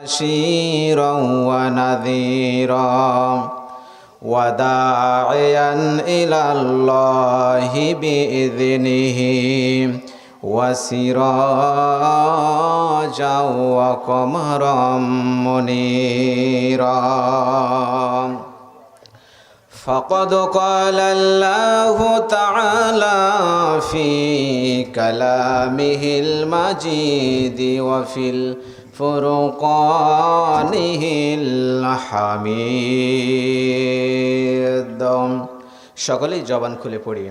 بشيرا ونذيرا وداعيا إلى الله بإذنه وسراجا وقمرا منيرا فقد قال الله تعالى في كلامه المجيد وفي الفرقانه الحميد সকলেই জবান খুলে পড়ি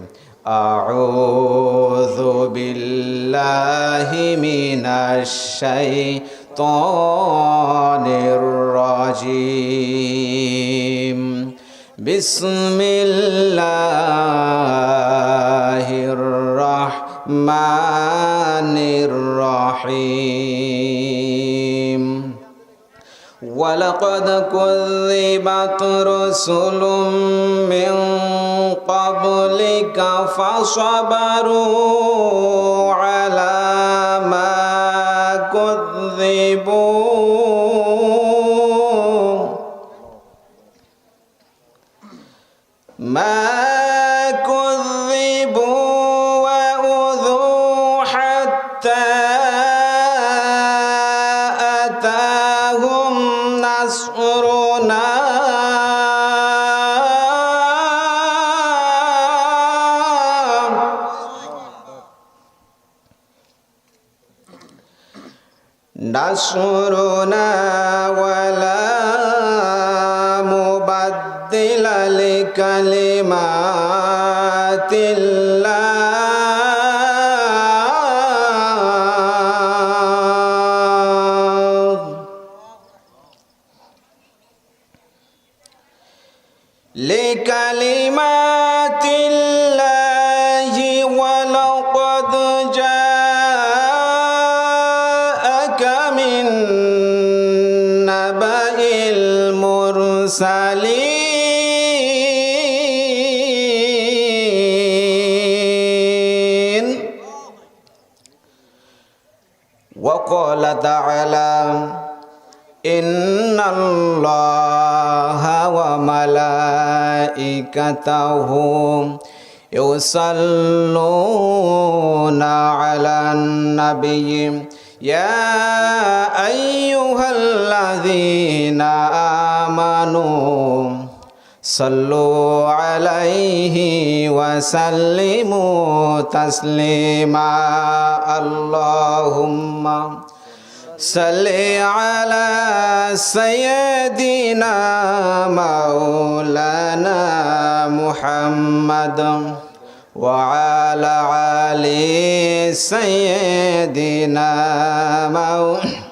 আউযু বিল্লাহি মিনাশ শাইতানির রাজিম বিসমিল্লাহির রাহমানির রহিম ওয়ালাকাদ কুযিবাত রুসুলুম মিন ক্বাবলিকা ফাসাবারু আলা মা কুযিবু ما كذبوا وأوذوا حتى أتاهم نصرنا ولا مبدل لكلمات الله لكلمات الله ولقد جاءك من نبأ المرسلين وقال تعالى إن الله وملائكته يصلون على النبي يا أيها الذين آمنوا صلوا عليه وسلموا تسليما اللهم صل على سيدنا مولانا محمد وعلى آل سيدنا مولانا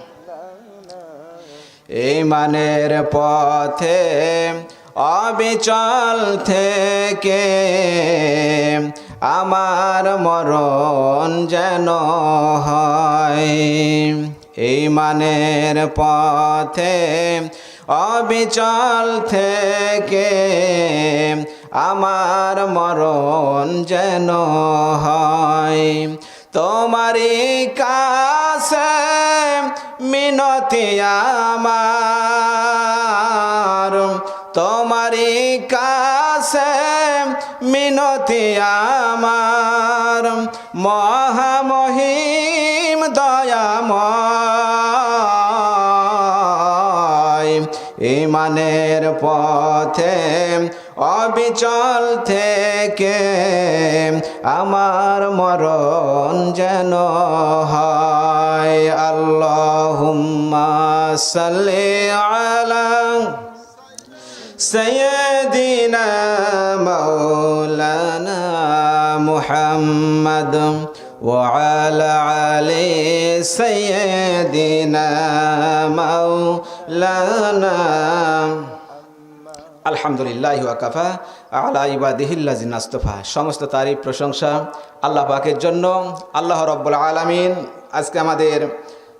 ঈমানের পথে অবিচল থেকে আমার মরণ যেন হয় ঈমানের পথে অবিচল থেকে আমার মরণ যেন হয় তোমারই কাছে মিনতি আমার তোমারই কাছে মিনতি আমার মহামহিম দয়াময় ঈমানের পথে অবিচল থেকে আমার মরণ যেন হয় আল্লাহুম্মা সাল্লি আলা সাইয়্যিদিনা মাওলানা মুহাম্মদ ওয়া আলা আলি সাইয়্যিদিনা মাওলানা আলহামদুলিল্লাহ ওয়া কাফা আলা ইবাদিহিল্লাযিনা আসতাফা সমস্ত তারিফ প্রশংসা আল্লাহ পাকের জন্য আল্লাহ রাব্বুল আলামিন আজকে আমাদের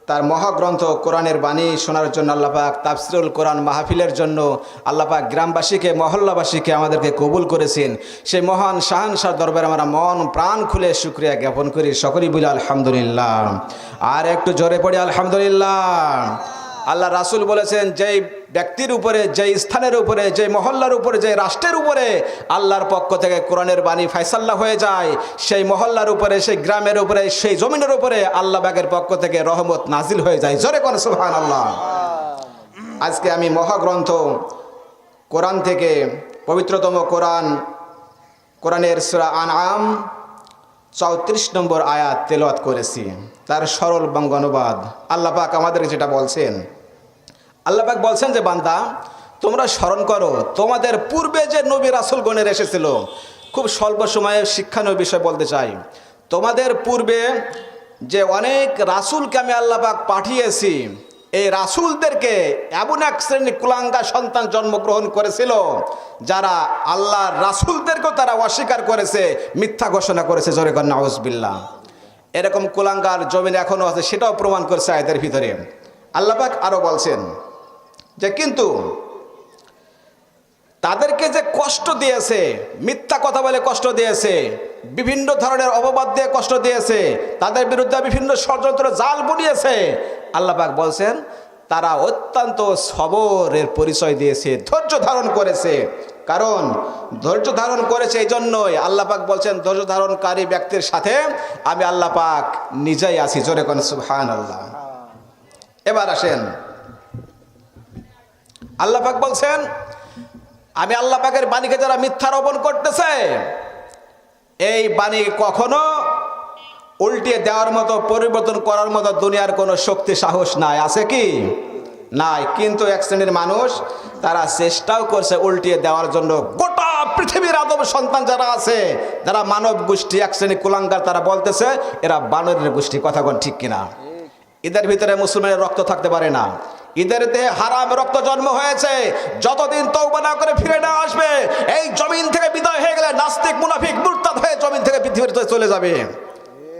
তার মহাগ্রন্থ কোরআনের বাণী শোনার জন্য আল্লাহ পাক তাফসিরুল কোরআন মাহফিলের জন্য আল্লাহ পাক গ্রামবাসীকে মহল্লাবাসীকে আমাদেরকে কবুল করেছেন সেই মহান শাহানশাহ দরবারে আমরা মন প্রাণ খুলে শুকরিয়া জ্ঞাপন করি সকলেই বলি আলহামদুলিল্লাহ আর একটু জোরে পড়ি আলহামদুলিল্লাহ আল্লাহ রাসূল বলেছেন, যেই ব্যক্তির উপরে, যেই স্থানের উপরে, যেই মহল্লার উপরে, যেই রাষ্ট্রের উপরে আল্লাহর পক্ষ থেকে কোরআনের বাণী ফায়সাল্লা হয়ে যায়, সেই মহল্লার উপরে, সেই গ্রামের উপরে, সেই জমিনের উপরে আল্লাহ পাকের পক্ষ থেকে রহমত নাজিল হয়ে যায়। জোরে কোন সুবহানাল্লাহ। আজকে আমি মহাগ্রন্থ কোরআন থেকে পবিত্রতম কোরআনের সূরা আনআম 34 নম্বর আয়াত তেলাওয়াত করেছি। তার সরল বাংলা অনুবাদ আল্লাহ পাক আমাদের যেটা বলছেন, আল্লাহ পাক বলছেন যে, বান্দা তোমরা স্মরণ করো তোমাদের পূর্বে যে নবী রাসূলগণের এসেছিল। খুব স্বল্প সময়ে শিক্ষণীয় বিষয় বলতে চাই। তোমাদের পূর্বে যে অনেক রাসূলকে আমি আল্লাহ পাক পাঠিয়েছি, এই রাসূলদেরকে এমন এক শ্রেণী কুলাঙ্গা সন্তান জন্মগ্রহণ করেছিল যারা আল্লাহর রাসূলদেরকেও তারা অস্বীকার করেছে, মিথ্যা ঘোষণা করেছে। জোরে কর নাউজুবিল্লাহ। এরকম কুলাঙ্গার জমিন এখনও আছে, সেটাও প্রমাণ করছে আয়াতের ভিতরে। আল্লাহ পাক আরও বলছেন যে, কিন্তু তাদেরকে যে কষ্ট দিয়েছে, মিথ্যা কথা বলে কষ্ট দিয়েছে, বিভিন্ন ধরনের অপবাদ দিয়ে কষ্ট দিয়েছে, তাদের বিরুদ্ধে বিভিন্ন ষড়যন্ত্র জাল বুনিয়েছে, আল্লাহ পাক বলছেন তারা অত্যন্ত সবরের পরিচয় দিয়েছে, ধৈর্য ধারণ করেছে। কারণ ধৈর্য ধারণ করেছে এই জন্যই আল্লাহ পাক বলছেন, ধৈর্য ধারণকারী ব্যক্তির সাথে আমি আল্লাহ পাক নিজেই আছি। জোরে কোন সুবহানাল্লাহ। এবার আসেন, আল্লাহ পাক বলছেন, আমি আল্লাহ পাকের বাণীকে যারা মিথ্যা রোপণ করতেছে, এই বাণী কখনো উল্টিয়ে দেওয়ার মতো, পরিবর্তন করার মতো দুনিয়ার কোনো শক্তি সাহস নাই। আছে কি? নাই। কিন্তু এক শ্রেণীর মানুষ তারা চেষ্টাও করছে উল্টিয়ে দেওয়ার জন্য। গোটা পৃথিবীর আদম সন্তান যারা আছে, যারা মানব গোষ্ঠী, এক শ্রেণী কুলাঙ্গার, তারা বলতেছে এরা বানরের গোষ্ঠী। কথা কোন ঠিক কিনা? এদের ভিতরে মুসলমানের রক্ত থাকতে পারে না। এদের দেহে হারাম রক্ত জন্ম হয়েছে। যতদিন তওবা না করে ফিরে না আসবে, এই জমিন থেকে বিদায় হয়ে গেলে নাস্তিক, মুনাফিক, মুরতাদ হয়ে জমিন থেকে পৃথিবীতে চলে যাবে।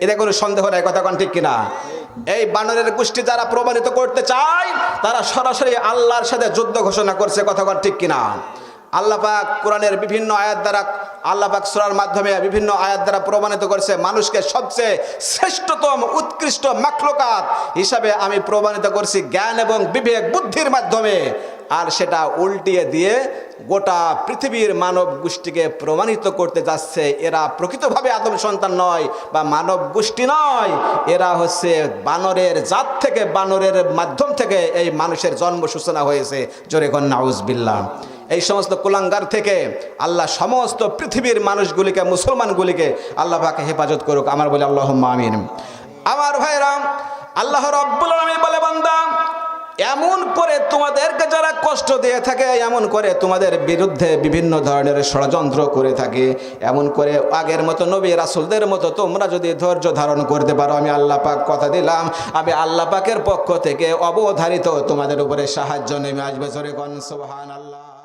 এতে কোনো সন্দেহ নাই। কথা কোন ঠিক কিনা? এই বানরের গোষ্ঠী যারা প্রমাণিত করতে চায়, তারা সরাসরি আল্লাহর সাথে যুদ্ধ ঘোষণা করছে। কথা কোন ঠিক কিনা? আল্লাহ পাক কোরআনের বিভিন্ন আয়াত দ্বারা, আল্লাহ পাক সূরার মাধ্যমে বিভিন্ন আয়াত দ্বারা প্রমাণিত করেছে, মানুষকে সবচেয়ে শ্রেষ্ঠতম উৎকৃষ্ট মাখলুকাত হিসাবে আমি প্রমাণিত করছি জ্ঞান এবং বিবেক বুদ্ধির মাধ্যমে। আর সেটা উল্টিয়ে দিয়ে গোটা পৃথিবীর মানব গোষ্ঠীকে প্রমাণিত করতে যাচ্ছে এরা প্রকৃতভাবে আদম সন্তান নয় বা মানব গোষ্ঠী নয়, এরা হচ্ছে বানরের জাত থেকে, বানরের মাধ্যম থেকে এই মানুষের জন্ম সূচনা হয়েছে। জোরে কোন নাউজুবিল্লাহ। এই সমস্ত কুলাঙ্গার থেকে আল্লাহ সমস্ত পৃথিবীর মানুষগুলিকে, মুসলমানগুলিকে আল্লাহ পাকে হেফাজত করুক। আমার বলে আল্লাহুম্মা আমিন। আমার ভাইরা, আল্লাহ রাব্বুল আলামিন বলে, বান্দা এমন করে তোমাদেরকে যারা কষ্ট দিয়ে থাকে, এমন করে তোমাদের বিরুদ্ধে বিভিন্ন ধরনের ষড়যন্ত্র করে থাকে, এমন করে আগের মতো নবী রাসূলদের মতো তোমরা যদি ধৈর্য ধারণ করতে পারো, আমি আল্লাহ পাক কথা দিলাম, আমি আল্লাহ পাকের পক্ষ থেকে অবধারিত তোমাদের উপরে সাহায্য নেমে আসবে। জোরে কোন সুবহানাল্লাহ।